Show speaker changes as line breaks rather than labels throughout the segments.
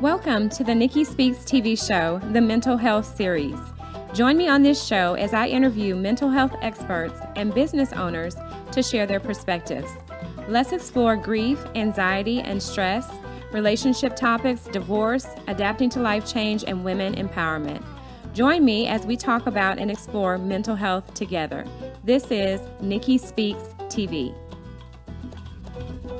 Welcome to the Nikki Speaks TV show, the Mental Health Series. Join me on this show as I interview mental health experts and business owners to share their perspectives. Let's explore grief, anxiety, and stress, relationship topics, divorce, adapting to life change, and women empowerment. Join me as we talk about and explore mental health together. This is Nikki Speaks TV.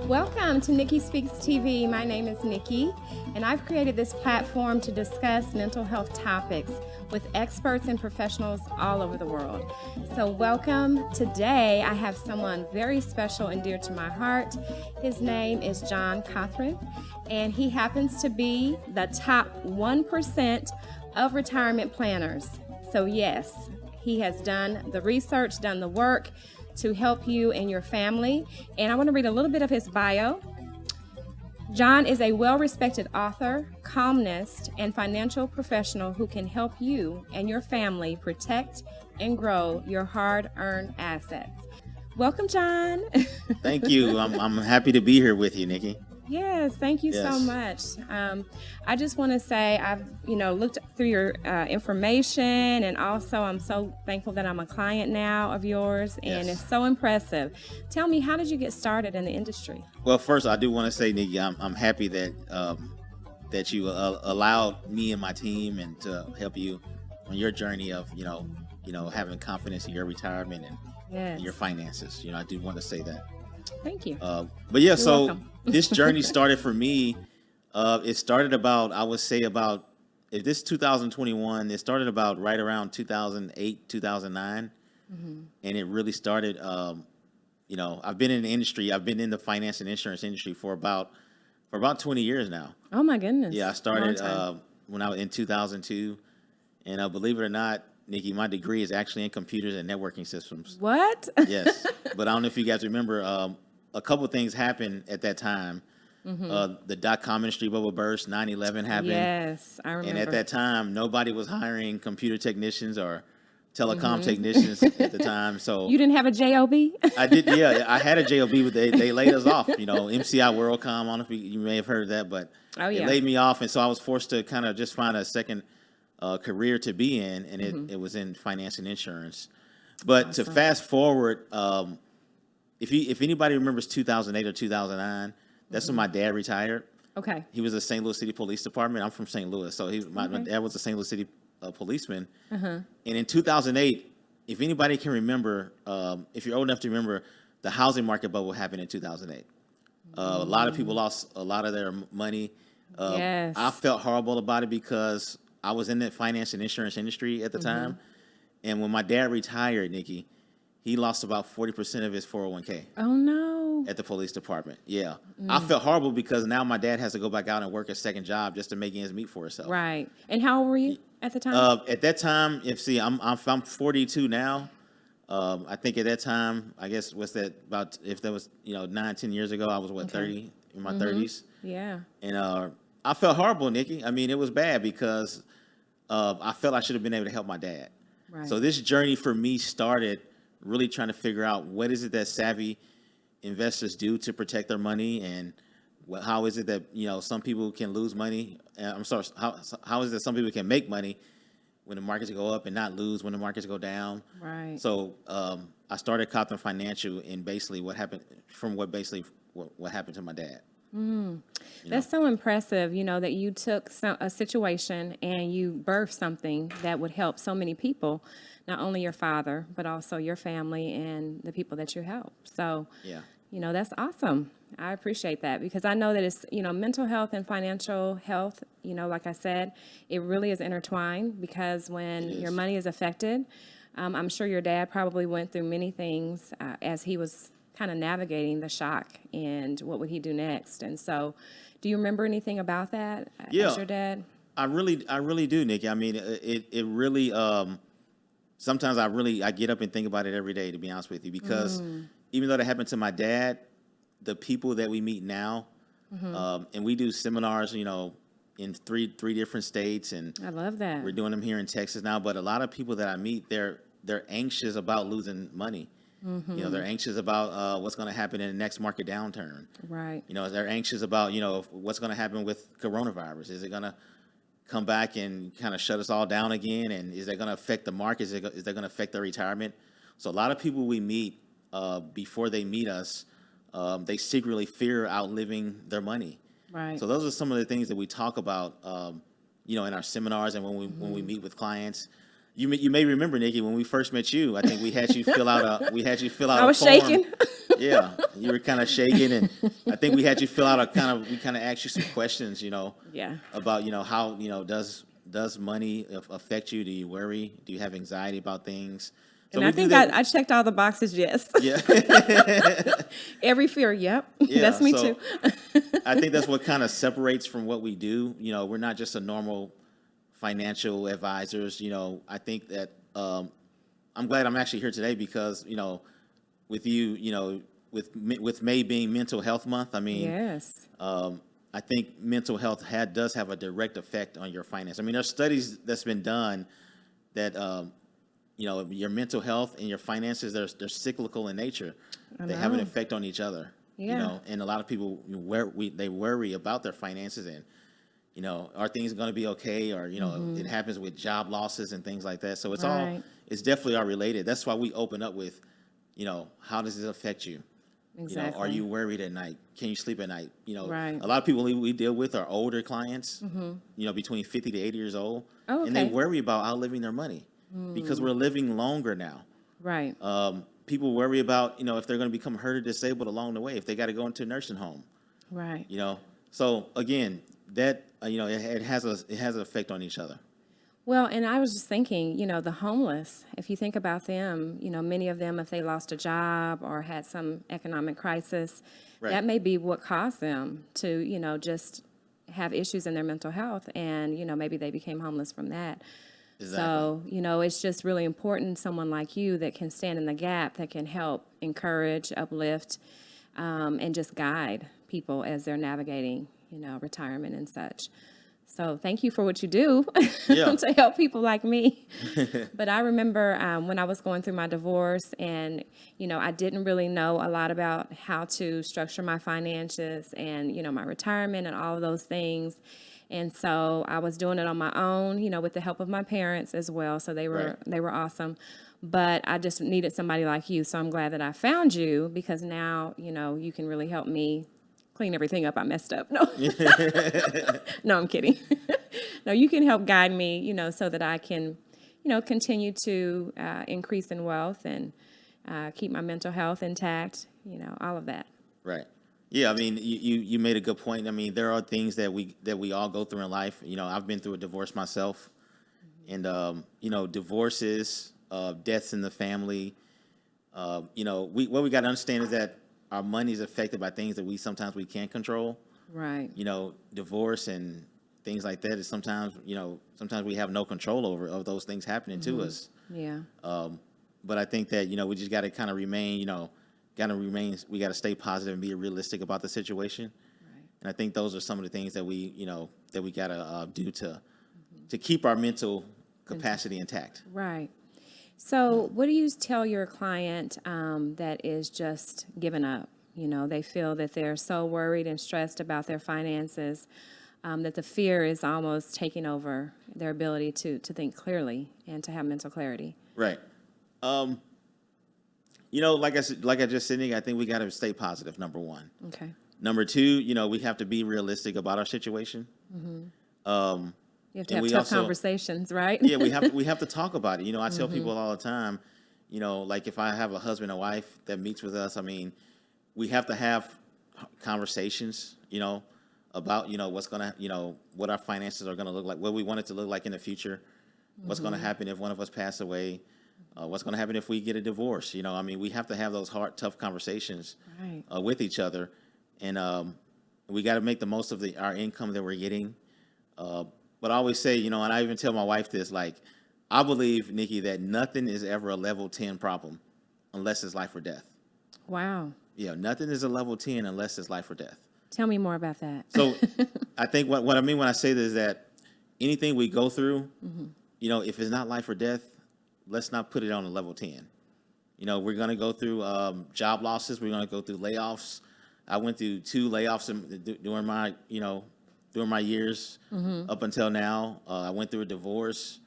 Welcome to Nikki Speaks TV. My name is Nikki, and I've created this platform to discuss mental health topics with experts and professionals all over the world. So welcome. Today, I have someone very special and dear to my heart. His name is John Cothran, and he happens to be the top 1% of retirement planners. So yes, he has done the research, done the work to help you and your family. And I want to read a little bit of his bio. John is a well-respected author, columnist, and financial professional who can help you and your family protect and grow your hard-earned assets. Welcome, John.
Thank you. I'm happy to be here with you, Nikki.
Yes, thank you so much. I just want to say I've looked through your information, and also I'm so thankful that I'm a client now of yours, and it's so impressive. Tell me, how did you get started in the industry?
Well, first I do want to say, Nikki, I'm happy that that you allowed me and my team and to help you on your journey of having confidence in your retirement and your finances. I do want to say that.
Thank you.
But yeah, so this journey started for me. It started about, I would say about, if this 2021, it started about right around 2008, 2009. Mm-hmm. And it really started, I've been in the industry. I've been in the finance and insurance industry for about 20 years now.
Oh my goodness.
Yeah, I started when I was in 2002. And believe it or not, Nikki, my degree is actually in computers and networking systems.
What?
Yes. But I don't know if you guys remember, a couple of things happened at that time. Mm-hmm. The dot-com industry bubble burst, 9/11 happened.
Yes, I remember.
And at that time, nobody was hiring computer technicians or telecom technicians at the time. So
you didn't have a JOB?
I did, yeah. I had a JOB, but they laid us off. MCI WorldCom, I don't know if you may have heard of that, but they laid me off. And so I was forced to kind of just find a second career to be in, and it was in finance and insurance. But to fast forward, if anybody remembers 2008 or 2009, that's when my dad retired.
Okay.
He was a St. Louis City Police Department. I'm from St. Louis, so my dad was a St. Louis City policeman. Uh-huh. And in 2008, if anybody can remember, if you're old enough to remember, the housing market bubble happened in 2008. A lot of people lost a lot of their money. I felt horrible about it because I was in the finance and insurance industry at the time. And when my dad retired, Nikki, he lost about 40% of his 401k.
Oh, no.
At the police department. Yeah. I felt horrible because now my dad has to go back out and work a second job just to make ends meet for himself.
Right. And how old were you at the time?
At that time, I'm 42 now. I think at that time, I guess, if that was, 9-10 years ago, I was 30, in my 30s.
Yeah.
And I felt horrible, Nikki. I mean, it was bad because I felt I should have been able to help my dad. Right. So this journey for me started really trying to figure out what is it that savvy investors do to protect their money, and how is it that some people can lose money. I'm sorry, how is it that some people can make money when the markets go up and not lose when the markets go down?
Right.
So I started Cothran Financial, and basically what happened to my dad.
That's so impressive, that you took a situation and you birthed something that would help so many people, not only your father, but also your family and the people that you help. So, that's awesome. I appreciate that, because I know that it's, mental health and financial health, like I said, it really is intertwined, because when your money is affected, I'm sure your dad probably went through many things as he was kind of navigating the shock, and what would he do next. And so, do you remember anything about that as your dad?
I really do, Nikki. I mean, it really, sometimes I get up and think about it every day, to be honest with you, because even though that happened to my dad, the people that we meet now, and we do seminars, in three different states, and
I love that.
We're doing them here in Texas now, but a lot of people that I meet, they're anxious about losing money. You know, they're anxious about what's going to happen in the next market downturn.
Right.
You know, they're anxious about, you know, what's going to happen with coronavirus. Is it going to come back and kind of shut us all down again? And is that going to affect the market? Is that going to affect their retirement? So a lot of people we meet before they meet us, they secretly fear outliving their money.
Right.
So those are some of the things that we talk about, you know, in our seminars and when we meet with clients. You may remember, Nikki, when we first met you, I think we had you fill out a
I was
form.
shaking.
Yeah, you were kind of shaking, and I think we had you fill out we kind of asked you some questions, you know,
Yeah.
about, you know, how, you know, does money affect you? Do you worry? Do you have anxiety about things? So
And I think I checked all the boxes, yes.
Yeah.
Every fear, yep.
Yeah,
That's me
so
too.
I think that's what kind of separates from what we do. You know, we're not just a normal financial advisors. You know, I think that I'm glad I'm actually here today because, you know, with you, you know, with May being Mental Health Month, I mean,
Yes.
I think mental health does have a direct effect on your finance. I mean, there's studies that's been done that you know, your mental health and your finances, they're cyclical in nature. They have an effect on each other.
Yeah.
You know, and a lot of people they worry about their finances and, you know, are things going to be okay? Or, you know, it happens with job losses and things like that. So it's definitely all related. That's why we open up with, you know, how does this affect you?
Exactly.
You know, are you worried at night? Can you sleep at night? You know,
Right.
a lot of people we deal with are older clients, you know, between 50 to 80 years old.
Oh,
And they
okay.
worry about outliving their money because we're living longer now.
Right.
People worry about, you know, if they're going to become hurt or disabled along the way, if they got to go into a nursing home,
Right.
you know. So again, that, you know, it has an effect on each other.
Well, and I was just thinking, you know, the homeless, if you think about them, you know, many of them, if they lost a job or had some economic crisis,
Right.
that may be what caused them to, you know, just have issues in their mental health. And, you know, maybe they became homeless from that.
Exactly.
So, you know, it's just really important, someone like you that can stand in the gap, that can help encourage, uplift, and just guide people as they're navigating, you know, retirement and such. So thank you for what you do
Yeah.
to help people like me. But I remember when I was going through my divorce and, you know, I didn't really know a lot about how to structure my finances and, you know, my retirement and all of those things. And so I was doing it on my own, you know, with the help of my parents as well. So they were awesome. But I just needed somebody like you. So I'm glad that I found you because now, you know, you can really help me clean everything up I messed up. No, no, I'm kidding. No, you can help guide me, you know, so that I can, you know, continue to increase in wealth and keep my mental health intact, you know, all of that.
Right. Yeah, I mean, you made a good point. I mean, there are things that we all go through in life. You know, I've been through a divorce myself, and you know, divorces, deaths in the family. You know, what we got to understand is that our money is affected by things that we sometimes can't control.
Right.
You know, divorce and things like that is sometimes we have no control over of those things happening to us.
Yeah.
But I think that, you know, we just got to kind of remain, we got to stay positive and be realistic about the situation.
Right.
And I think those are some of the things that we got to do to keep our mental capacity intact.
Right. So what do you tell your client that is just giving up? You know, they feel that they're so worried and stressed about their finances that the fear is almost taking over their ability to think clearly and to have mental clarity.
Right. You know, like I just said, Nick, I think we got to stay positive, number one.
Okay.
Number two, you know, we have to be realistic about our situation.
Mm-hmm. You have to
And
have tough conversations, right?
Yeah, we have to talk about it. You know, I tell people all the time, you know, like if I have a husband or wife that meets with us, I mean, we have to have conversations, you know, about, you know, what our finances are going to look like, what we want it to look like in the future, what's going to happen if one of us pass away, what's going to happen if we get a divorce. You know, I mean, we have to have those hard, tough conversations with each other. And we got to make the most of our income that we're getting. But I always say, you know, and I even tell my wife this, like, I believe, Nikki, that nothing is ever a level 10 problem unless it's life or death.
Wow.
Yeah, nothing is a level 10 unless it's life or death.
Tell me more about that.
So I think what I mean when I say this is that anything we go through, you know, if it's not life or death, let's not put it on a level 10. We're going to go through job losses. We're going to go through layoffs. I went through 2 layoffs during my years up until now. I went through a divorce.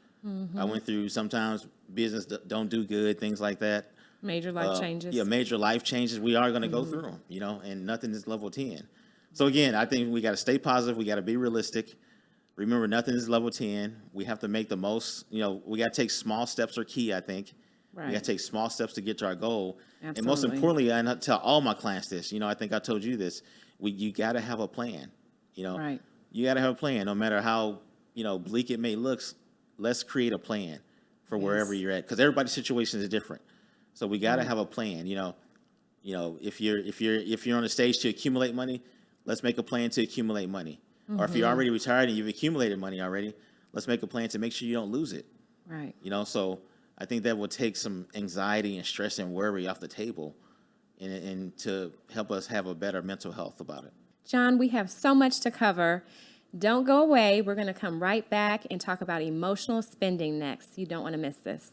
I went through sometimes business don't do good, things like that.
Major life changes.
Yeah, major life changes. We are going to go through them, and nothing is level 10. So again, I think we got to stay positive. We got to be realistic. Remember, nothing is level 10. We have to make the most, we got to take small steps are key, I think.
Right.
We got to take small steps to get to our goal.
Absolutely.
And most importantly, I tell all my clients this, I think I told you this, you got to have a plan,
Right.
You got to have a plan no matter how, bleak it may look. Let's create a plan for wherever you're at, because everybody's situation is different. So we got to have a plan, if you're on the stage to accumulate money, let's make a plan to accumulate money. Or if you're already retired and you've accumulated money already, let's make a plan to make sure you don't lose it.
Right.
So I think that will take some anxiety and stress and worry off the table and to help us have a better mental health about it.
John, we have so much to cover. Don't go away. We're going to come right back and talk about emotional spending next. You don't want to miss this.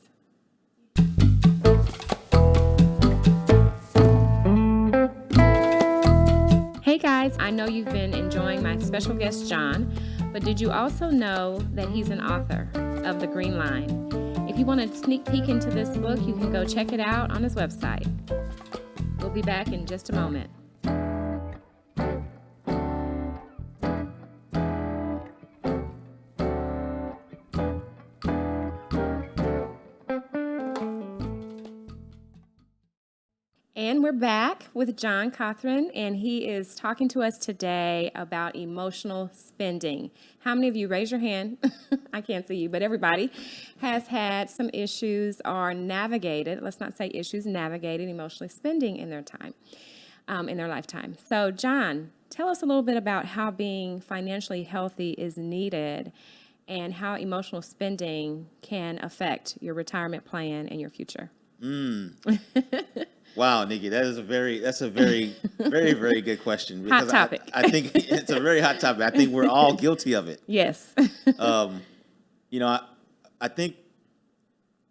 Hey guys, I know you've been enjoying my special guest, John, but did you also know that he's an author of The Green Line? If you want a sneak peek into this book, you can go check it out on his website. We'll be back in just a moment. And we're back with John Cothran, and he is talking to us today about emotional spending. How many of you, raise your hand, I can't see you, but everybody has had some issues or navigated, let's not say issues, navigated emotionally spending in their time, in their lifetime. So John, tell us a little bit about how being financially healthy is needed and how emotional spending can affect your retirement plan and your future.
Wow, Nikki, that's a very, very, very good question.
Hot topic.
I think it's a very hot topic. I think we're all guilty of it.
Yes.
I think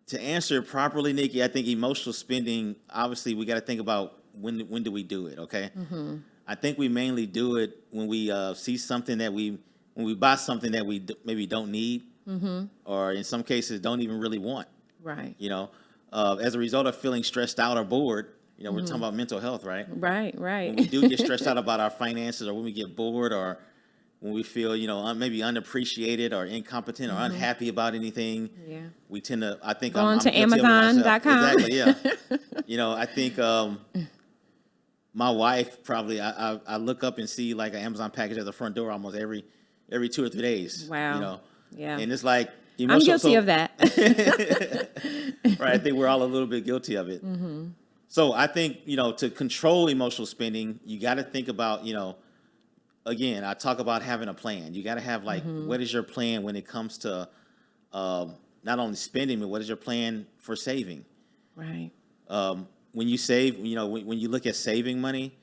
to answer it properly, Nikki, I think emotional spending, obviously, we got to think about when do we do it, okay? Mm-hmm. I think we mainly do it when we see something when we buy something that we maybe don't need, or in some cases don't even really want.
Right.
As a result of feeling stressed out or bored, we're talking about mental health, right?
Right.
When we do get stressed out about our finances, or when we get bored, or when we feel, maybe unappreciated or incompetent or unhappy about anything, we tend to, I think,
go on to Amazon.com.
Exactly, yeah. I think my wife probably, I look up and see like an Amazon package at the front door almost every 2 or 3 days.
Wow. Yeah.
And it's like,
I'm guilty of that.
Right. I think we're all a little bit guilty of it. Mm-hmm. So I think, to control emotional spending, you got to think about, again, I talk about having a plan. You got to have what is your plan when it comes to not only spending, but what is your plan for saving?
Right.
When you save, when you look at saving money,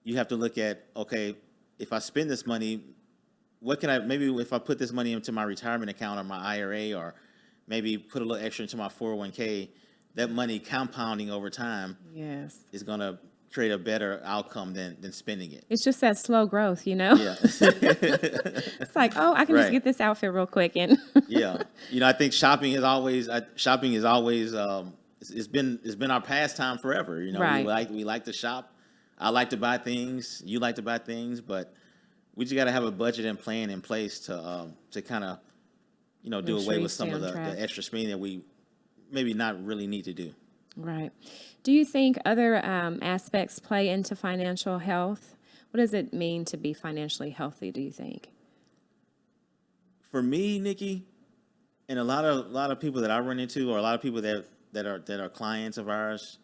you have to look at, okay, if I spend this money, what can maybe if I put this money into my retirement account or my IRA, or maybe put a little extra into my 401k, that money compounding over time is going to create a better outcome than spending it.
It's just that slow growth,
Yeah.
It's like, oh, I can just get this outfit real quick. And
Yeah. I think shopping is always, it's been our pastime forever.
Right.
We like to shop. I like to buy things. You like to buy things, but we just got to have a budget and plan in place to kind of, do away with some of the extra spending that we maybe not really need to do.
Right. Do you think other aspects play into financial health? What does it mean to be financially healthy, do you think?
For me, Nikki, and a lot of people that I run into, or a lot of people that are clients of ours,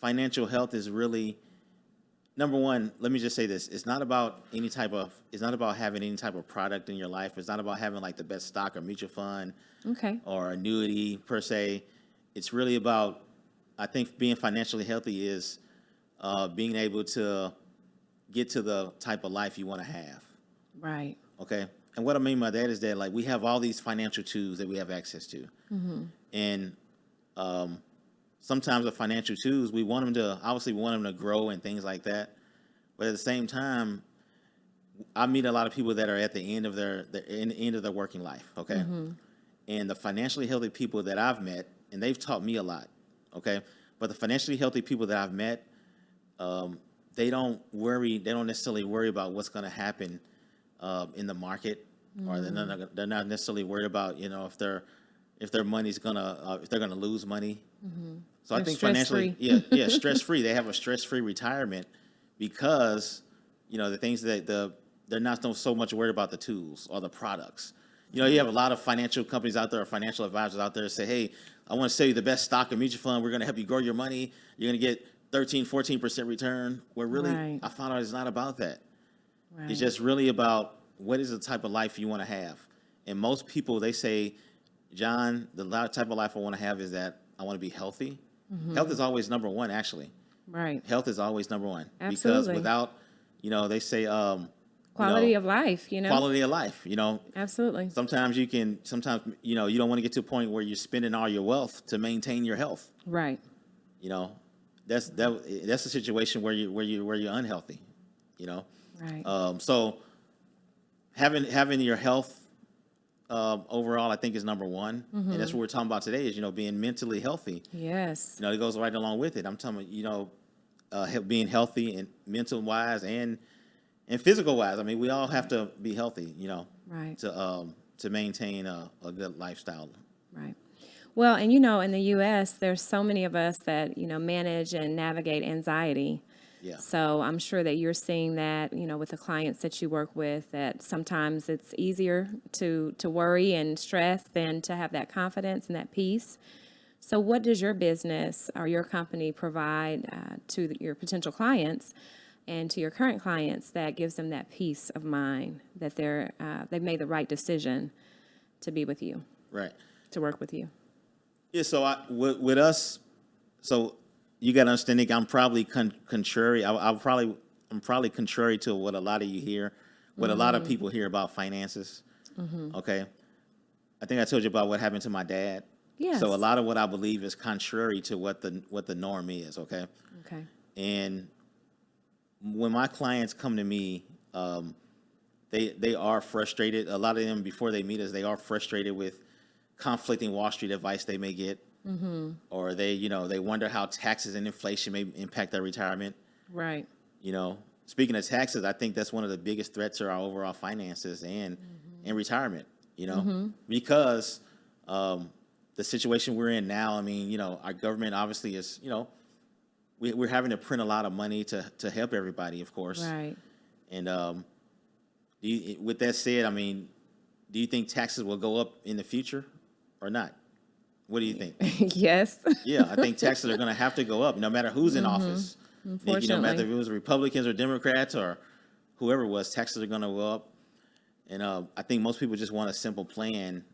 financial health is really, number one, let me just say this. It's not about having any type of product in your life. It's not about having like the best stock or mutual fund or annuity per se. It's really about, I think being financially healthy is being able to get to the type of life you want to have.
Right.
Okay. And what I mean by that is that like we have all these financial tools that we have access to. Mm-hmm. And sometimes the financial tools, we want them to grow and things like that. But at the same time, I meet a lot of people that are at the end of their working life. Okay. And the financially healthy people that I've met, and they've taught me a lot. Okay. But the financially healthy people that I've met, they don't necessarily worry about what's going to happen in the market, or they're not necessarily worried about, if their money's if they're gonna lose money. So I think financially, stress free. They have a stress free retirement because the things that they're not so much worried about the tools or the products. You have a lot of financial companies out there, or financial advisors out there, say, hey, I want to sell you the best stock or mutual fund. We're going to help you grow your money. You're going to get 13-14% return. Where really, I found out it's not about that. Right. It's just really about what is the type of life you want to have. And most people, they say, John, the type of life I want to have is that I want to be healthy. Health is always number one, actually.
Right.
Health is always number one.
Absolutely.
Because without, they say,
quality of life,
Quality of life,
Absolutely.
Sometimes you don't want to get to a point where you're spending all your wealth to maintain your health.
Right.
That's a situation where you're unhealthy.
Right.
So having your health overall, I think, is number one, and that's what we're talking about today. Is being mentally healthy.
Yes.
It goes right along with it. I'm talking about being healthy and mental wise and physical wise. I mean, we all have to be healthy,
right,
to maintain a good lifestyle.
Right. Well, and in the U.S., there's so many of us that manage and navigate anxiety.
Yeah.
So I'm sure that you're seeing that, with the clients that you work with, that sometimes it's easier to worry and stress than to have that confidence and that peace. So what does your business or your company provide to your potential clients and to your current clients that gives them that peace of mind that they've made the right decision to be with you,
right,
to work with you?
Yeah. So with us, so you got to understand, Nick, I'm probably contrary. I'm probably contrary to what a lot of you hear, what a lot of people hear about finances. Okay. I think I told you about what happened to my dad.
Yes.
So a lot of what I believe is contrary to what the norm is. Okay.
Okay.
And when my clients come to me, they are frustrated. A lot of them, before they meet us, they are frustrated with conflicting Wall Street advice they may get, or they wonder how taxes and inflation may impact their retirement.
Right.
Speaking of taxes, I think that's one of the biggest threats to our overall finances and retirement. Because the situation we're in now. I mean, our government obviously is, we're having to print a lot of money to help everybody, of course.
Right.
And with that said, I mean, do you think taxes will go up in the future or not? What do you think?
Yes.
Yeah, I think taxes are going to have to go up, no matter who's in office.
Unfortunately.
No matter if it was Republicans or Democrats or whoever it was, taxes are going to go up. And I think most people just want a simple plan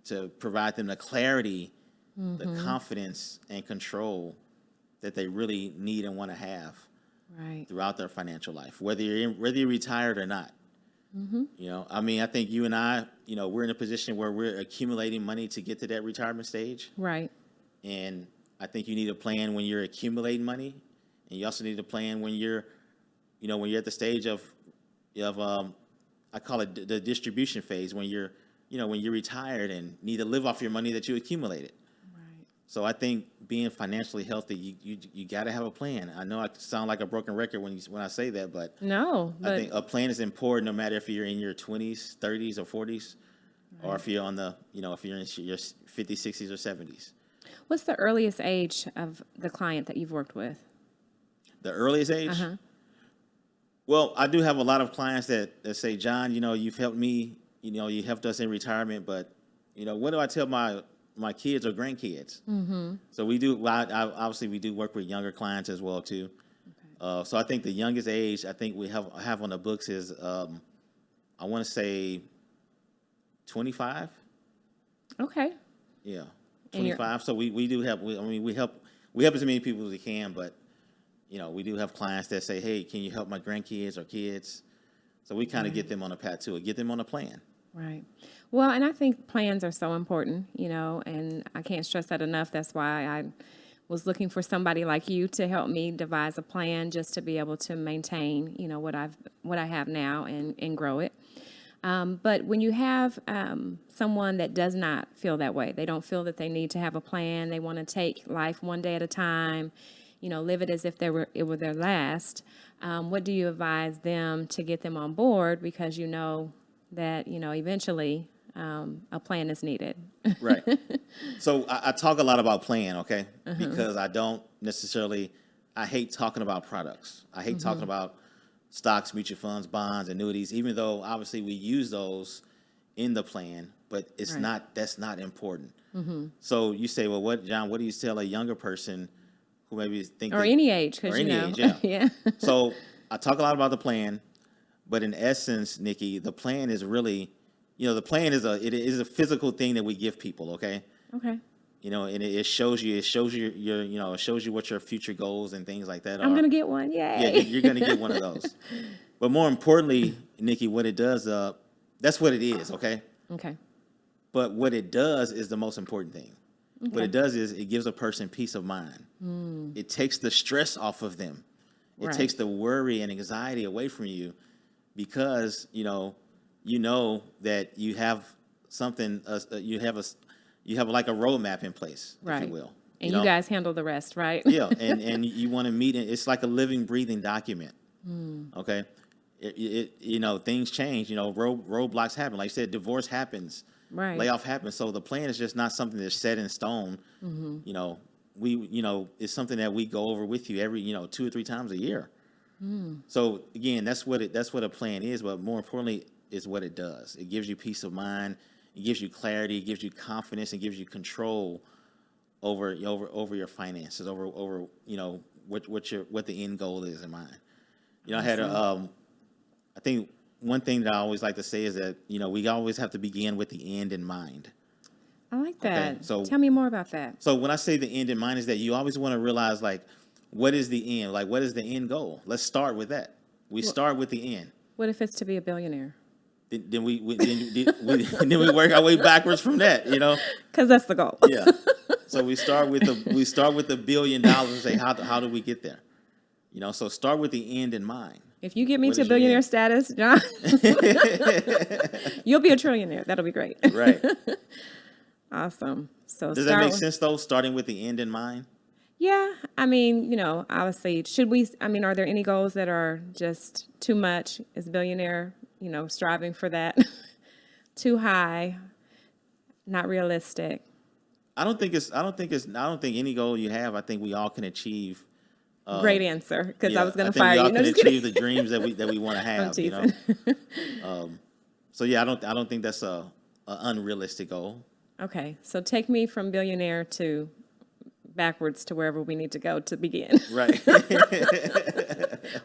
to provide them the clarity, the confidence, and control that they really need and want to have throughout their financial life, whether you're retired or not. I mean, I think you and I, we're in a position where we're accumulating money to get to that retirement stage.
Right.
And I think you need a plan when you're accumulating money, and you also need a plan when you're at the stage of I call it the distribution phase, when you're retired and need to live off your money that you accumulated.
Right.
So I think being financially healthy, you got to have a plan. I know I sound like a broken record when I say that, but
no,
I think a plan is important, no matter if you're in your 20s, 30s, or 40s, or if you're if you're in your 50s, 60s, or 70s.
What's the earliest age of the client that you've worked with?
The earliest age? Well, I do have a lot of clients that say, John, you've helped me, you helped us in retirement, but, what do I tell my kids or grandkids? So we do, obviously we do work with younger clients as well, too. Okay. So I think the youngest age I think we have on the books is, I want to say 25.
Okay.
Yeah, 25. So we do have, we help as many people as we can, but we do have clients that say, hey, can you help my grandkids or kids? So we kind of get them on a path to it, get them on a plan.
Right. Well, and I think plans are so important, and I can't stress that enough. That's why I was looking for somebody like you to help me devise a plan just to be able to maintain, what I have now and grow it. But when you have someone that does not feel that way, they don't feel that they need to have a plan. They want to take life one day at a time, live it as if it were their last. What do you advise them to get them on board? Because that, eventually a plan is needed.
Right. So I talk a lot about plan, okay? Because I don't necessarily, I hate talking about products. I hate talking about stocks, mutual funds, bonds, annuities, even though obviously we use those in the plan, but it's not, that's not important. So you say, well, John, what do you tell a younger person who maybe think
Or any age, because
age, yeah.
Yeah.
So I talk a lot about the plan, but in essence, Nikki, the plan is really, the plan is a physical thing that we give people, okay?
Okay.
And it shows you your, it shows you what your future goals and things like that are.
I'm going to get one. Yay.
Yeah, you're going to get one of those. But more importantly, Nikki, what it does, that's what it is, okay?
Okay.
But what it does is the most important thing.
Okay.
What it does is it gives a person peace of mind. It takes the stress off of them. It takes the worry and anxiety away from you because, you know that you have something, you have like a roadmap in place, if you will.
And you guys handle the rest, right?
Yeah, and you want to meet it. It's like a living, breathing document. Okay, things change. Roadblocks happen. Like I said, divorce happens.
Right.
Layoff happens. So the plan is just not something that's set in stone. It's something that we go over with you every 2 or 3 times a year. So again, that's what a plan is. But more importantly, is what it does. It gives you peace of mind. It gives you clarity. It gives you confidence. It gives you control over your finances. Over what the end goal is in mind. I had I think one thing that I always like to say is that we always have to begin with the end in mind.
I like that.
Okay, so
tell me more about that.
So when I say the end in mind is that you always want to realize what is the end? Like what is the end goal? Let's start with that. We start with the end.
What if it's to be a billionaire?
Then we work our way backwards from that,
Because that's the goal.
Yeah. So we start with the $1 billion and say how do we get there? So start with the end in mind.
If you get me to billionaire status, John, you'll be a trillionaire. That'll be great.
Right.
Awesome. So
does that make sense though? Starting with the end in mind.
Yeah. Obviously, are there any goals that are just too much as a billionaire? Striving for that too high, not realistic.
I don't think any goal you have, I think we all can achieve.
Great answer, because I was going to fire
you.
I
think we all can achieve the dreams that we want to have. So yeah, I don't think that's a unrealistic goal.
Okay, so take me from billionaire to backwards to wherever we need to go to begin.
Right.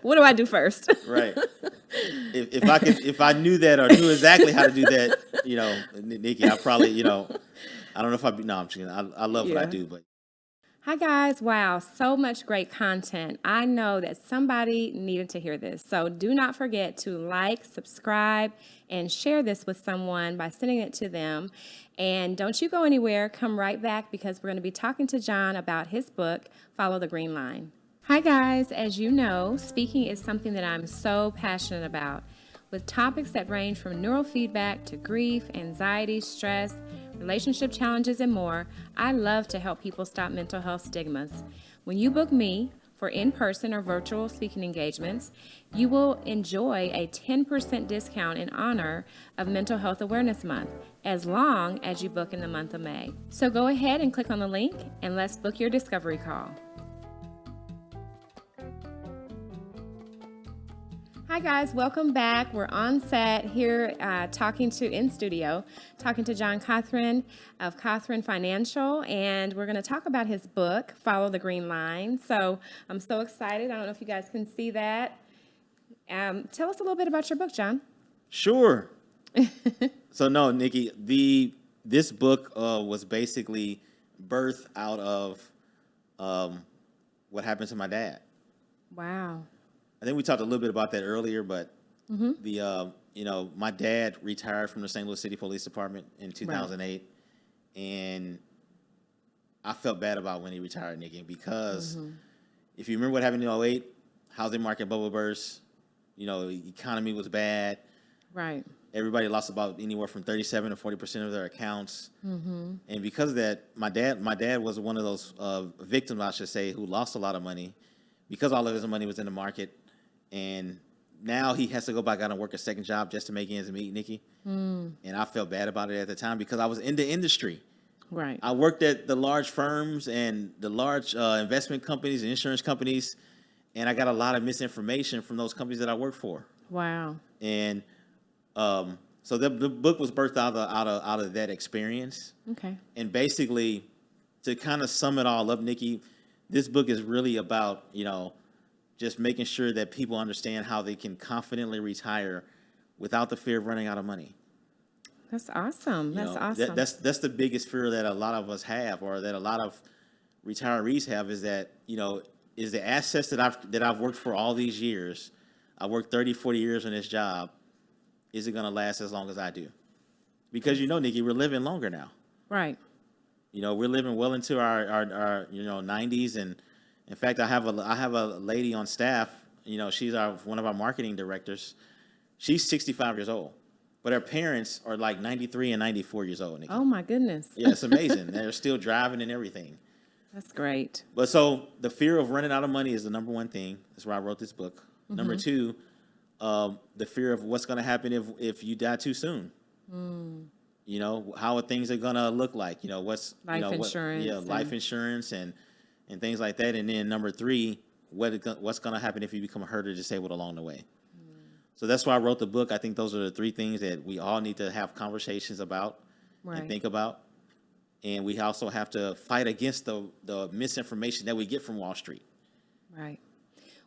What do I do first?
Right. If I knew that or knew exactly how to do that, Nikki, I probably, I don't know if I'd be. No, I'm just kidding. I love what I do, but.
Hi guys, wow, so much great content. I know that somebody needed to hear this. So do not forget to like, subscribe, and share this with someone by sending it to them. And don't you go anywhere. Come right back because we're going to be talking to John about his book, Follow the Green Line. Hi guys, as you know, speaking is something that I'm so passionate about. With topics that range from neurofeedback to grief, anxiety, stress, relationship challenges, and more, I love to help people stop mental health stigmas. When you book me for in-person or virtual speaking engagements, you will enjoy a 10% discount in honor of Mental Health Awareness Month, as long as you book in the month of May. So go ahead and click on the link, and let's book your discovery call. Hi guys, welcome back. We're on set here talking to John Cothran of Cothran Financial, and we're going to talk about his book, Follow the Green Line. So I'm so excited. I don't know if you guys can see that. Tell us a little bit about your book, John.
Sure. So no, Nikki, this book was basically birthed out of what happened to my dad.
Wow.
I think we talked a little bit about that earlier, but my dad retired from the St. Louis City Police Department in 2008, and I felt bad about when he retired, Nikki, because if you remember what happened in '08, housing market bubble burst, the economy was bad.
Right.
Everybody lost about anywhere from 37 to 40% of their accounts. And because of that, my dad was one of those victims, I should say, who lost a lot of money because all of his money was in the market. And now he has to go back out and work a second job just to make ends meet, Nikki. And I felt bad about it at the time because I was in the industry.
Right.
I worked at the large firms and the large investment companies and insurance companies, and I got a lot of misinformation from those companies that I worked for.
Wow.
And so the book was birthed out of that experience.
Okay.
And basically, to kind of sum it all up, Nikki, this book is really about, just making sure that people understand how they can confidently retire without the fear of running out of money.
That's awesome. Awesome.
That's the biggest fear that a lot of us have, or that a lot of retirees have, is that, is the assets that I've worked for all these years. I worked 30, 40 years on this job. Is it going to last as long as I do? Because, Nikki, we're living longer now.
Right.
We're living well into our 90s. And in fact, I have a lady on staff, she's one of our marketing directors. She's 65 years old, but her parents are like 93 and 94 years old, Nikki.
Oh my goodness.
Yeah, it's amazing. They're still driving and everything.
That's great.
But so the fear of running out of money is the number one thing. That's why I wrote this book. Number two, the fear of what's going to happen if you die too soon. How are things are going to look like? What's
life insurance?
Life insurance and things like that. And then number three, what's going to happen if you become hurt or disabled along the way? So that's why I wrote the book. I think those are the three things that we all need to have conversations about and think about. And we also have to fight against the misinformation that we get from Wall Street.
Right.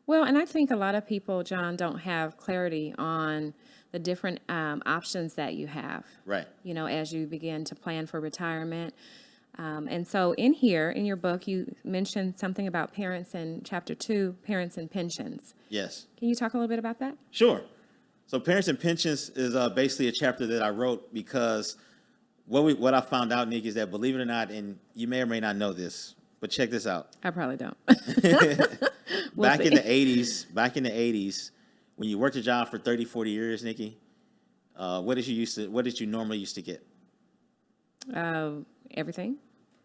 Well, and I think a lot of people, John, don't have clarity on the different options that you have.
Right.
As you begin to plan for retirement. And so in your book, you mentioned something about parents in Chapter 2, parents and pensions.
Yes.
Can you talk a little bit about that?
Sure. So parents and pensions is basically a chapter that I wrote because what I found out, Nick, is that, believe it or not, and you may or may not know this, but check this out.
I probably don't.
Back in the 80s, when you worked a job for 30, 40 years, Nikki, what did you normally used to get?
Everything.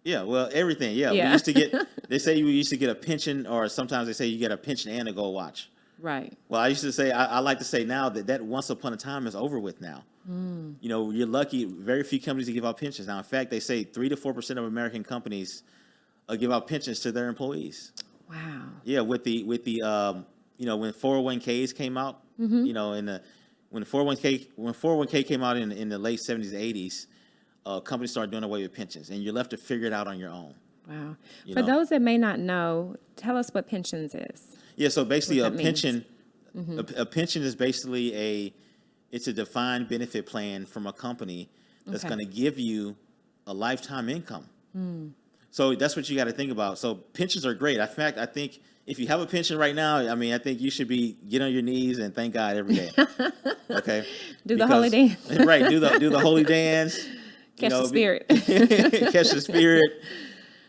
Yeah, well, everything. Yeah. We used to get, they say you used to get a pension, or sometimes they say you get a pension and a gold watch.
Right.
Well, I used to say, I like to say now that once upon a time is over with now. You're lucky. Very few companies give out pensions. Now, in fact, they say 3 to 4% of American companies give out pensions to their employees.
Wow.
Yeah, with the when 401ks came out, when 401k came out in the late 70s, 80s, companies started doing away with pensions, and you're left to figure it out on your own.
Wow. For those that may not know, tell us what pensions is.
Yeah, so basically a
pension,
a pension is basically it's a defined benefit plan from a company that's going to give you a lifetime income. So that's what you got to think about. So pensions are great. In fact, I think if you have a pension right now, I think you should get on your knees and thank God every day. Okay.
Do the holy dance.
Right. Do the holy dance.
Catch the spirit.
Catch the spirit.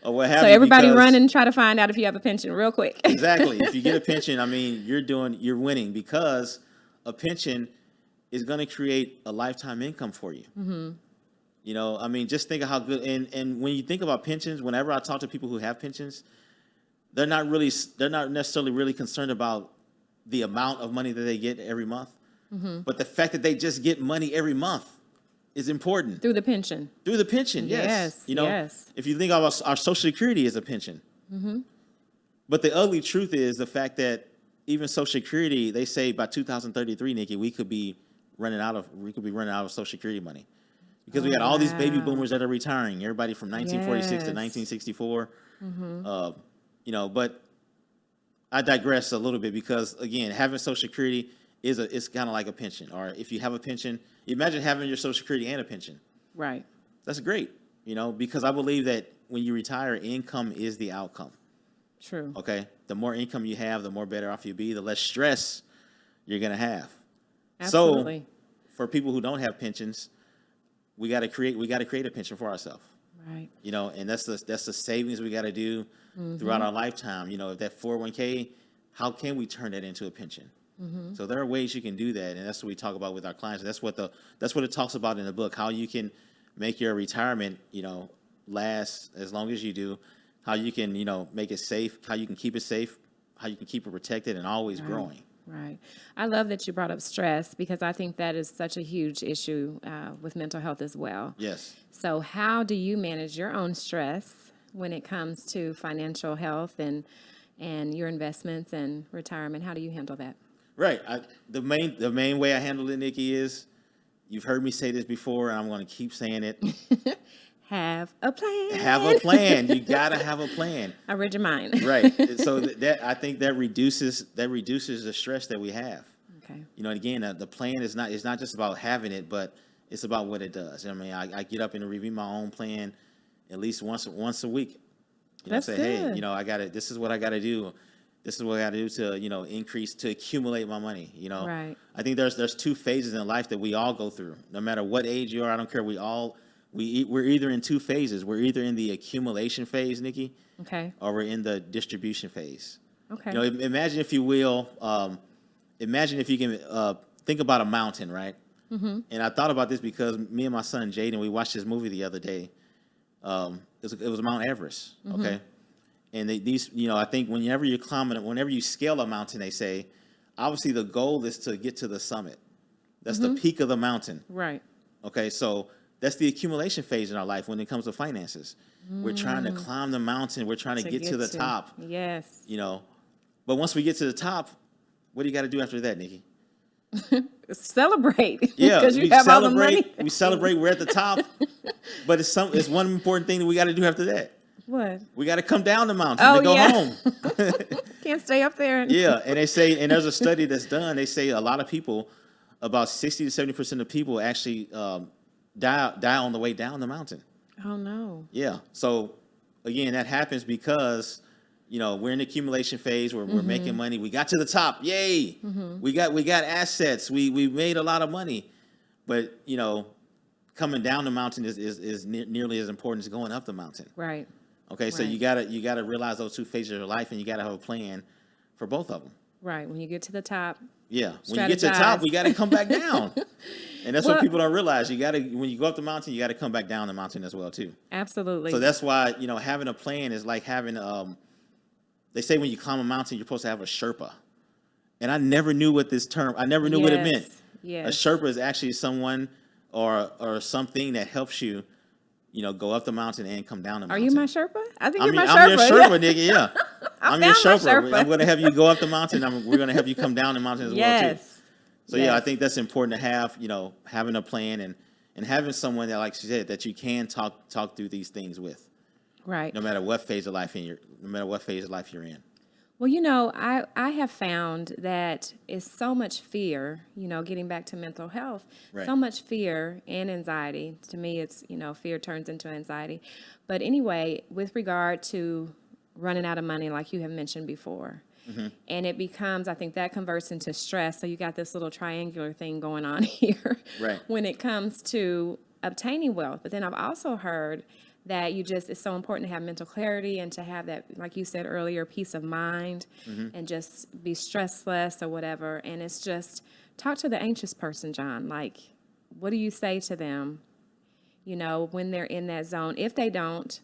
Or what have you.
So everybody run and try to find out if you have a pension real quick. Exactly.
If you get a pension, you're winning, because a pension is going to create a lifetime income for you. Just think of how good. And when you think about pensions, whenever I talk to people who have pensions, they're not necessarily really concerned about the amount of money that they get every month, but the fact that they just get money every month is important.
Through the pension.
Yes.
Yes.
If you think about our Social Security as a pension. But the ugly truth is the fact that even Social Security, they say by 2033, Nikki, we could be running out of Social Security money. Because we got all these baby boomers that are retiring, everybody from 1946 to 1964. But I digress a little bit, because again, having Social Security is kind of like a pension. Or if you have a pension, imagine having your Social Security and a pension.
Right.
That's great, because I believe that when you retire, income is the outcome.
True.
Okay. The more income you have, the more better off you'll be, the less stress you're going to have.
Absolutely.
for people who don't have pensions, we got to create a pension for ourselves.
Right.
You know, and that's the savings we got to do throughout our lifetime. You know, if that 401k, how can we turn that into a pension? So there are ways you can do that, and that's what we talk about with our clients. That's what it talks about in the book, how you can make your retirement, you know, last as long as you do, how you can, you know, make it safe, how you can keep it safe, how you can keep it protected and always growing.
Right. I love that you brought up stress, because I think that is such a huge issue with mental health as well.
Yes.
So how do you manage your own stress when it comes to financial health and your investments and retirement? How do you handle that?
Right. The main way I handle it, Nikki, is, you've heard me say this before, and I'm going to keep saying it.
Have a plan.
Have a plan. You gotta have a plan.
I read your mind.
Right. So that I think that reduces the stress that we have.
Okay.
You know, and again, the plan is not just about having it, but it's about what it does. I mean, I get up and review my own plan at least once a week. You know,
That's
say,
good.
hey, you know, this is what I got to do. This is what I got to do to, you know, to accumulate my money. You know,
Right.
I think there's two phases in life that we all go through. No matter what age you are, I don't care. We're either in two phases. We're either in the accumulation phase, Nikki,
Okay.
or we're in the distribution phase.
Okay.
You know, imagine if you will, imagine if you can think about a mountain, right? And I thought about this because me and my son Jaden, we watched this movie the other day. It was Mount Everest, okay? And these, you know, I think whenever you scale a mountain, they say, obviously the goal is to get to the summit. That's the peak of the mountain.
Right.
Okay, so that's the accumulation phase in our life when it comes to finances. We're trying to climb the mountain. We're trying to get to the top.
Yes.
You know, but once we get to the top, what do you got to do after that, Nikki?
Celebrate.
Yeah,
because you have all the money.
We celebrate. We're at the top, but it's one important thing that we got to do after that.
What?
We got to come down the mountain
Oh,
to go
yeah.
home.
Can't stay up there.
Yeah, and they say, and there's a study that's done. They say a lot of people, about 60 to 70% of people actually die on the way down the mountain.
Oh no.
Yeah. So again, that happens because, you know, we're in the accumulation phase. We're making money. We got to the top. Yay! We got assets. We made a lot of money, but you know, coming down the mountain is nearly as important as going up the mountain.
Right.
Okay. So
Right.
you gotta realize those two phases of your life, and you gotta have a plan for both of them.
Right. When you get to the top.
Yeah. When you get to the top, we gotta come back down. And that's what people don't realize. When you go up the mountain, you got to come back down the mountain as well too.
Absolutely.
So that's why, you know, having a plan is like having, they say when you climb a mountain, you're supposed to have a Sherpa. And I never knew what I never knew what it meant.
Yes.
A Sherpa is actually someone or something that helps you, you know, go up the mountain and come down the mountain.
Are you my Sherpa? I think you're my
I'm
Sherpa.
your Sherpa, nigga, yeah. I'm your
found my
Sherpa.
Sherpa.
I'm going to have you go up the mountain. We're going to have you come down the mountain as well too.
Yes.
So yeah, I think that's important to have, you know, having a plan and having someone that, like she said, that you can talk through these things with.
Right.
No matter what phase of life you're in.
Well, you know, I have found that it's so much fear, you know, getting back to mental health,
Right.
so much fear and anxiety. To me, it's, you know, fear turns into anxiety. But anyway, with regard to running out of money, like you have mentioned before, and it becomes, I think that converts into stress. So you got this little triangular thing going on here
Right.
when it comes to obtaining wealth. But then I've also heard that it's so important to have mental clarity and to have that, like you said earlier, peace of mind and just be stressless or whatever. And it's just, talk to the anxious person, John. Like, what do you say to them, you know, when they're in that zone? If they don't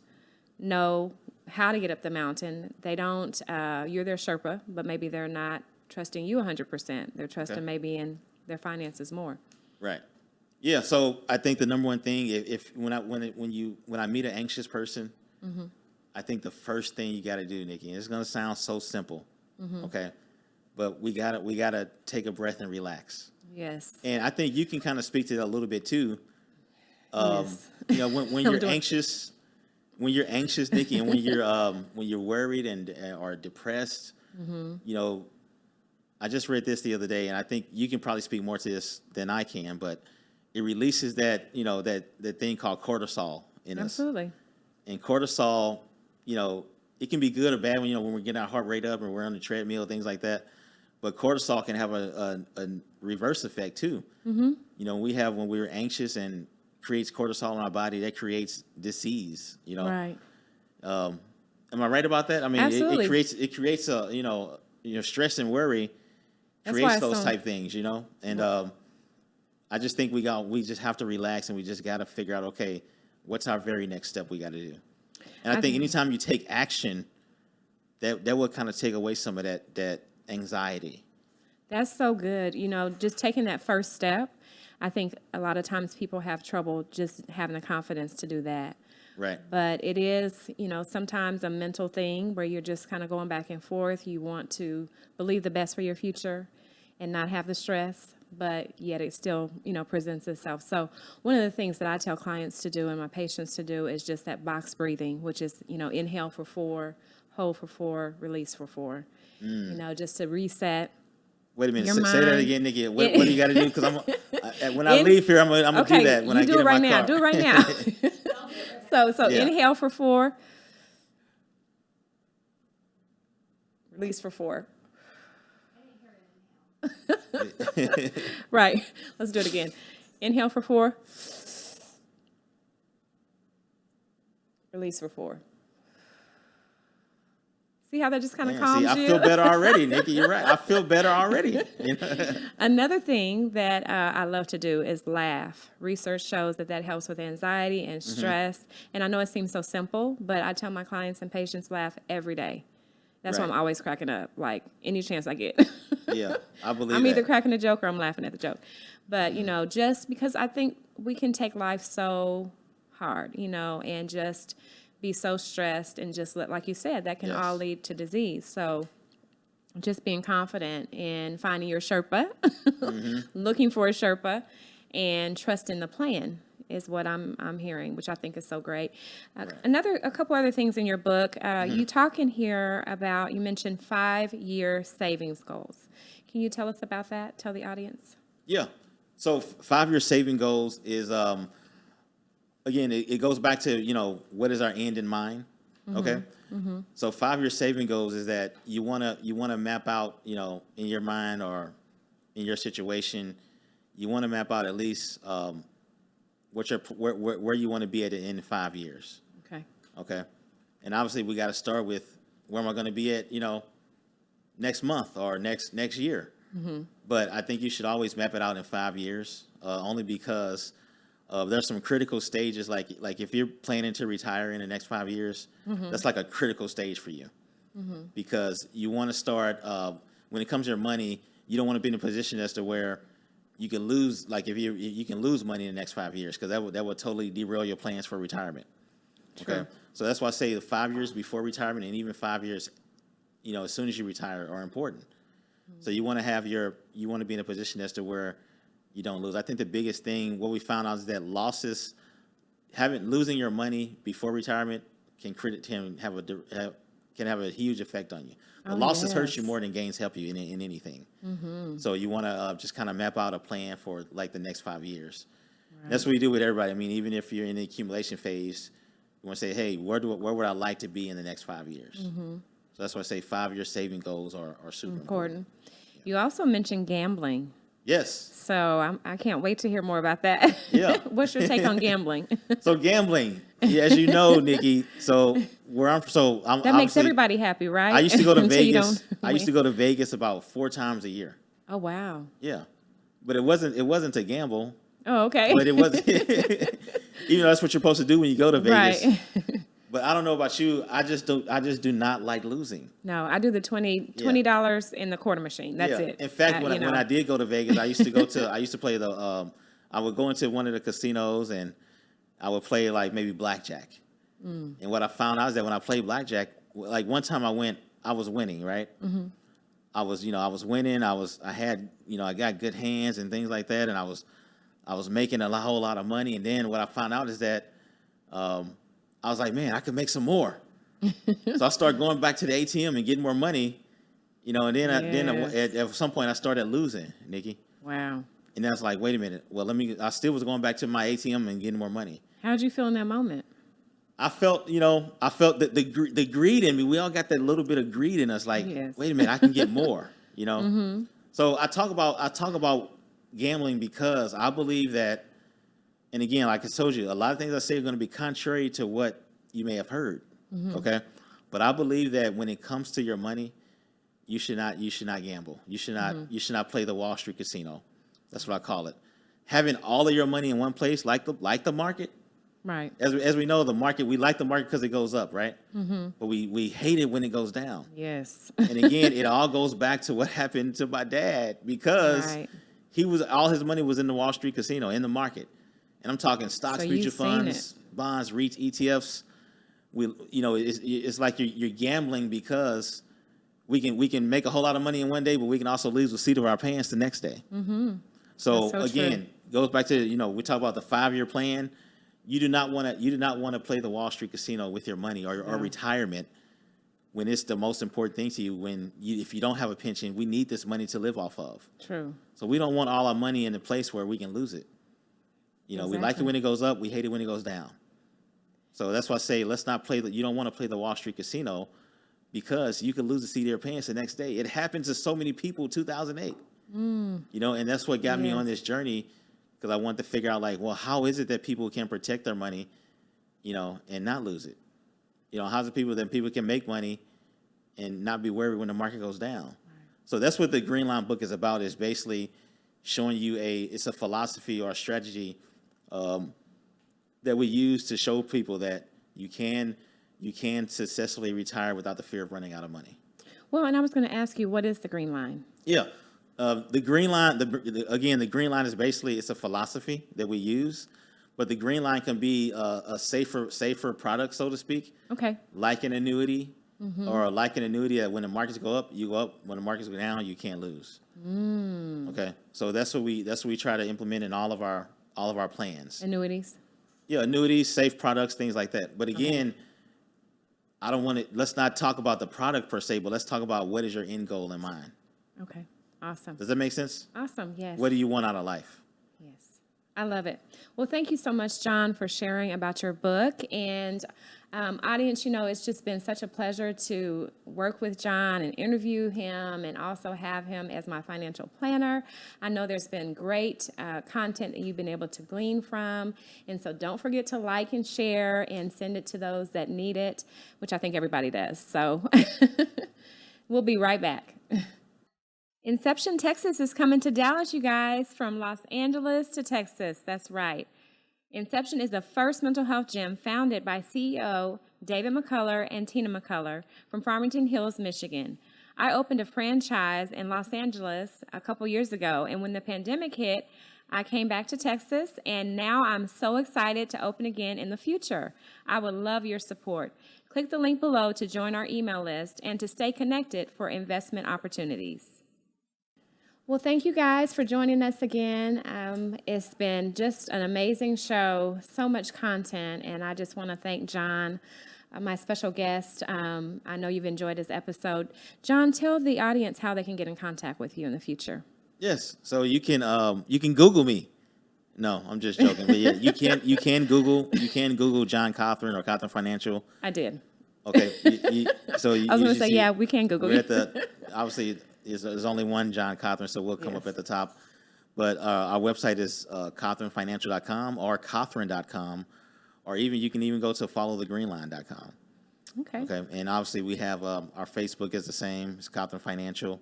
know how to get up the mountain, they don't, you're their Sherpa, but maybe they're not trusting you 100%. They're trusting maybe in their finances more.
Right. Yeah. So I think the number one thing, when I meet an anxious person, I think the first thing you got to do, Nikki, and it's going to sound so simple, okay, but we gotta take a breath and relax.
Yes.
And I think you can kind of speak to that a little bit too.
Yes.
You know, when you're anxious. When you're anxious, Nikki, and when you're worried and or depressed, you know, I just read this the other day, and I think you can probably speak more to this than I can, but it releases that, you know, that thing called cortisol in us.
Absolutely.
And cortisol, you know, it can be good or bad when we're getting our heart rate up and we're on the treadmill, things like that. but cortisol can have a reverse effect too. Mm-hmm. You know, when we're anxious and creates cortisol in our body, that creates disease. You know,
Right.
Am I right about that? I mean,
Absolutely.
it creates a stress and worry
That's
creates
why
those type things. You know, and I just think we just have to relax, and we just got to figure out, okay, what's our very next step we got to do. And I think anytime you take action, that will kind of take away some of that anxiety.
That's so good. You know, just taking that first step. I think a lot of times people have trouble just having the confidence to do that.
Right.
But it is, you know, sometimes a mental thing where you're just kind of going back and forth. You want to believe the best for your future and not have the stress, but yet it still, you know, presents itself. So one of the things that I tell clients to do and my patients to do is just that box breathing, which is, you know, inhale for 4, hold for 4, release for 4. You know, just to reset.
Wait a minute.
Your
Say that
mind.
again, Nikki. What do you got to do? Because when I leave here, I'm gonna do that when I get in my car.
Do it right now. So
Yeah.
inhale for 4. Release for 4. Right. Let's do it again. Inhale for 4. Release for 4. See how that just kind of calms you?
I feel better already, Nikki. You're right. I feel better already.
Another thing that I love to do is laugh. Research shows that helps with anxiety and stress. And I know it seems so simple, but I tell my clients and patients laugh every day. That's why I'm always cracking up, like any chance I get.
Yeah, I believe
I'm
that.
either cracking a joke or I'm laughing at the joke. But, you know, just because I think we can take life so hard, you know, and just be so stressed and just like you said, that can all lead to disease. So just being confident in finding your Sherpa, looking for a Sherpa, and trusting the plan is what I'm hearing, which I think is so great. A couple other things in your book. You talk in here about, you mentioned 5-year savings goals. Can you tell us about that? Tell the audience.
Yeah. So 5-year saving goals is, again, it goes back to, you know, what is our end in mind? Okay. So 5-year saving goals is that you want to map out, you know, in your mind or in your situation, you want to map out at least where you want to be at the end of 5 years. Okay. And obviously we got to start with where am I going to be at, you know, next month or next year. But I think you should always map it out in 5 years, only because there's some critical stages, like if you're planning to retire in the next 5 years, that's like a critical stage for you, because you want to start when it comes to your money, you don't want to be in a position as to where you can lose, like if you can lose money in the next 5 years, because that would totally derail your plans for retirement.
True.
Okay, so that's why I say the 5 years before retirement and even 5 years, you know, as soon as you retire are important. So you want to be in a position as to where you don't lose. I think the biggest thing, what we found out, is that losing your money before retirement can have a huge effect on you. The losses hurt you more than gains help you in anything. So you want to just kind of map out a plan for like the next 5 years. That's what we do with everybody. I mean, even if you're in the accumulation phase, you want to say, hey, where would I like to be in the next 5 years? So that's why I say 5-year saving goals are super important.
You also mentioned gambling.
Yes.
So I can't wait to hear more about that.
Yeah.
What's your take on gambling?
So gambling, as you know, Nikki. So
That makes everybody happy, right?
I used to go to
Until you
Vegas.
don't
I used to go to Vegas about 4 times a year.
Oh wow.
Yeah, but it wasn't to gamble.
Oh okay.
But it wasn't. Even though that's what you're supposed to do when you go to Vegas.
Right.
But I don't know about you. I just do not like losing.
No, I do the $20 in the quarter machine. That's it.
In fact, when I did go to Vegas, I used to play I would go into one of the casinos and I would play like maybe blackjack. And what I found out is that when I played blackjack, like one time I was winning, right? I was winning. I got good hands and things like that, and I was making a whole lot of money. And then what I found out is that I was like, man, I could make some more. So I started going back to the ATM and getting more money, and then at some point I started losing, Nikki.
Wow.
And then I was like, wait a minute. Well, I still was going back to my ATM and getting more money.
How'd you feel in that moment?
I felt the greed in me. We all got that little bit of greed in us. Like, wait a minute, I can get more. you know. So I talk about gambling because I believe that, and again, like I told you, a lot of things I say are going to be contrary to what you may have heard. Okay, but I believe that when it comes to your money, you should not gamble. You should not play the Wall Street casino. That's what I call it. Having all of your money in one place, like the market.
Right.
As we know, the market, we like the market because it goes up, right? But we hate it when it goes down.
Yes.
And again, it all goes back to what happened to my dad because all his money was in the Wall Street casino, in the market. And I'm talking stocks, mutual funds, bonds, REITs, ETFs. It's like you're gambling because we can make a whole lot of money in one day, but we can also lose the seat of our pants the next day. So again, goes back to, we talk about the 5-year plan. You do not want to play the Wall Street casino with your money or retirement when it's the most important thing to you. If you don't have a pension, we need this money to live off of.
True.
So we don't want all our money in a place where we can lose it. We like it when it goes up. We hate it when it goes down. So that's why I say let's not play. You don't want to play the Wall Street casino because you could lose the seat of your pants the next day. It happened to so many people in 2008. And that's what got me on this journey. Because I wanted to figure out, how is it that people can protect their money, and not lose it? How's it people can make money and not be worried when the market goes down? Right. So that's what the Green Line book is about, is basically showing you it's a philosophy or a strategy that we use to show people that you can successfully retire without the fear of running out of money.
Well, and I was going to ask you, what is the Green Line?
Yeah. The Green Line, the Green Line is basically, it's a philosophy that we use, but the Green Line can be a safer product, so to speak. Okay. Like an annuity, or like an annuity that when the markets go up, you go up. When the markets go down, you can't lose. Okay. So that's what we try to implement in all of our plans.
Annuities.
Yeah, annuities, safe products, things like that. But again, let's not talk about the product per se, but let's talk about what is your end goal in mind. Okay. Awesome. Does that make sense? Awesome, yes. What do you want out of life?
Yes. I love it. Well, thank you so much, John, for sharing about your book. And audience, it's just been such a pleasure to work with John and interview him and also have him as my financial planner. I know there's been great content that you've been able to glean from. And so don't forget to like and share and send it to those that need it, which I think everybody does. So we'll be right back. Inception, Texas is coming to Dallas, you guys, from Los Angeles to Texas. That's right. Inception is the first mental health gym founded by CEO David McCullough and Tina McCullough from Farmington Hills, Michigan. I opened a franchise in Los Angeles a couple years ago, and when the pandemic hit, I came back to Texas, and now I'm so excited to open again in the future. I would love your support. Click the link below to join our email list and to stay connected for investment opportunities. Well, thank you guys for joining us again. It's been just an amazing show, so much content, and I just want to thank John, my special guest. I know you've enjoyed his episode. John, tell the audience how they can get in contact with you in the future.
Yes, so you can Google me. No, I'm just joking. But yeah, you can Google John Cothran or Cothran Financial.
I did.
Okay, I was
going to say, yeah, we can Google you.
Obviously. There's only one John Cothran, so we'll come up at the top. But our website is cothranfinancial.com or cothran.com, or you can even go to followthegreenline.com. Okay. And obviously we have our Facebook is the same. It's Cothran Financial.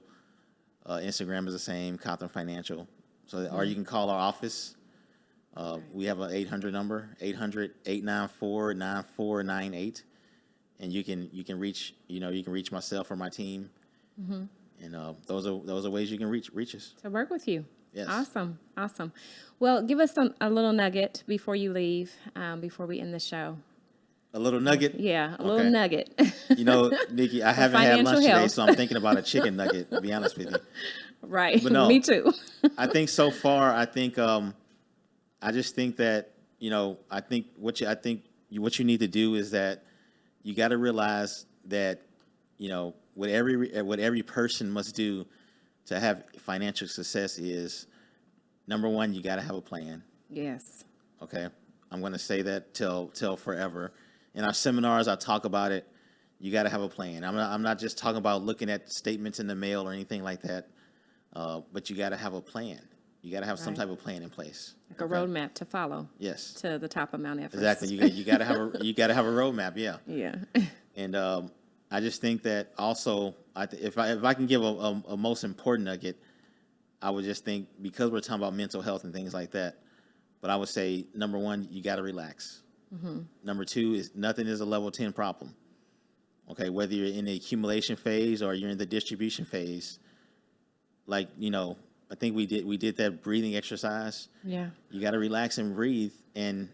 Instagram is the same, Cothran Financial. So, or you can call our office. We have an 800 number, 800-894-9498, and you can reach myself or my team. And those are ways you can reach us.
To work with you. Yes. Awesome. Well, give us a little nugget before you leave, before we end the show.
A little nugget?
Yeah, a little nugget.
Nikki, I haven't had lunch today, so I'm thinking about a chicken nugget, to be honest with you.
Right. But no, me too.
I think so far, I just think that, what you need to do is that you got to realize that, what every person must do to have financial success is, number one, you got to have a plan. Yes. Okay. I'm going to say that till forever. In our seminars, I talk about it. You got to have a plan. I'm not just talking about looking at statements in the mail or anything like that, but you got to have a plan. You got to have some type of plan in place.
Like a roadmap to follow.
Yes.
To the top of Mount Everest.
Exactly. You got to have a roadmap. Yeah.
Yeah.
And I just think that also, if I can give a most important nugget, I would just think, because we're talking about mental health and things like that, but I would say, number one, you got to relax. Mm-hmm. Number two is nothing is a level 10 problem. Okay, whether you're in the accumulation phase or you're in the distribution phase, like, I think we did that breathing exercise.
Yeah.
You got to relax and breathe and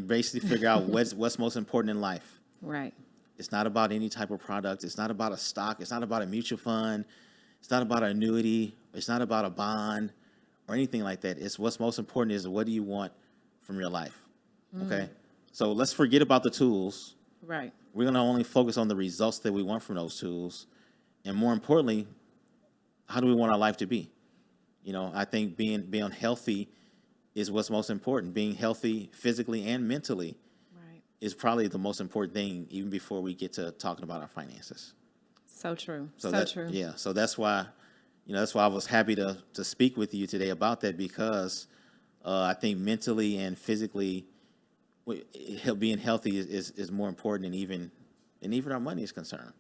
basically figure out what's most important in life.
Right.
It's not about any type of product. It's not about a stock. It's not about a mutual fund. It's not about an annuity. It's not about a bond or anything like that. It's what's most important is, what do you want from your life? Okay. So let's forget about the tools.
Right.
We're going to only focus on the results that we want from those tools. And more importantly, how do we want our life to be? I think being healthy is what's most important. Being healthy physically and mentally is probably the most important thing, even before we get to talking about our finances.
So true.
So
true.
Yeah. So that's why, that's why I was happy to speak with you today about that, because I think mentally and physically, being healthy is more important than even our money is concerned.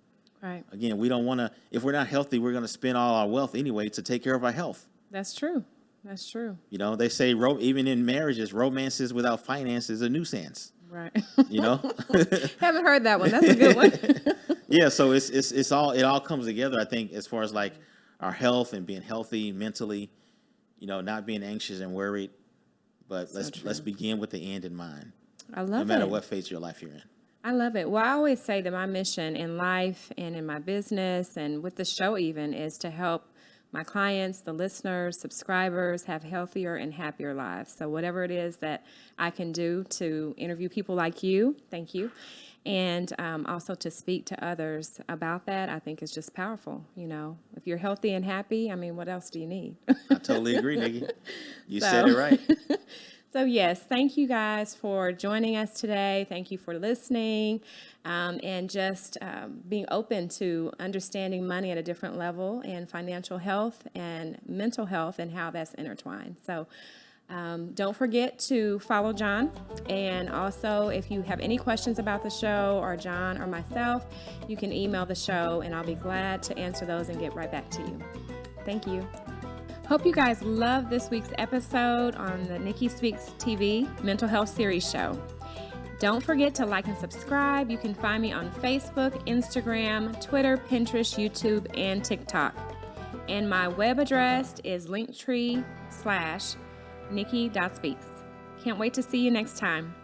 Right.
Again, we don't want to. If we're not healthy, we're going to spend all our wealth anyway to take care of our health.
That's true. That's true.
They say even in marriages, romances without finance is a nuisance.
Right.
Haven't
heard that one. That's a good one.
Yeah. So it all comes together, I think, as far as like our health and being healthy mentally, not being anxious and worried. But let's begin with the end in mind.
I love it.
No matter what phase of your life you're in.
I love it. Well, I always say that my mission in life and in my business and with the show even is to help my clients, the listeners, subscribers have healthier and happier lives. So whatever it is that I can do to interview people like you, thank you, and also to speak to others about that, I think is just powerful. If you're healthy and happy, what else do you need?
I totally agree, Nikki. You said it right.
So yes, thank you guys for joining us today. Thank you for listening and just being open to understanding money at a different level, and financial health and mental health and how that's intertwined. So don't forget to follow John. And also, if you have any questions about the show or John or myself, you can email the show and I'll be glad to answer those and get right back to you. Thank you. Hope you guys love this week's episode on the Nikki Speaks TV Mental Health Series show. Don't forget to like and subscribe. You can find me on Facebook, Instagram, Twitter, Pinterest, YouTube, and TikTok. And my web address is linktree/Nikki.speaks. Can't wait to see you next time.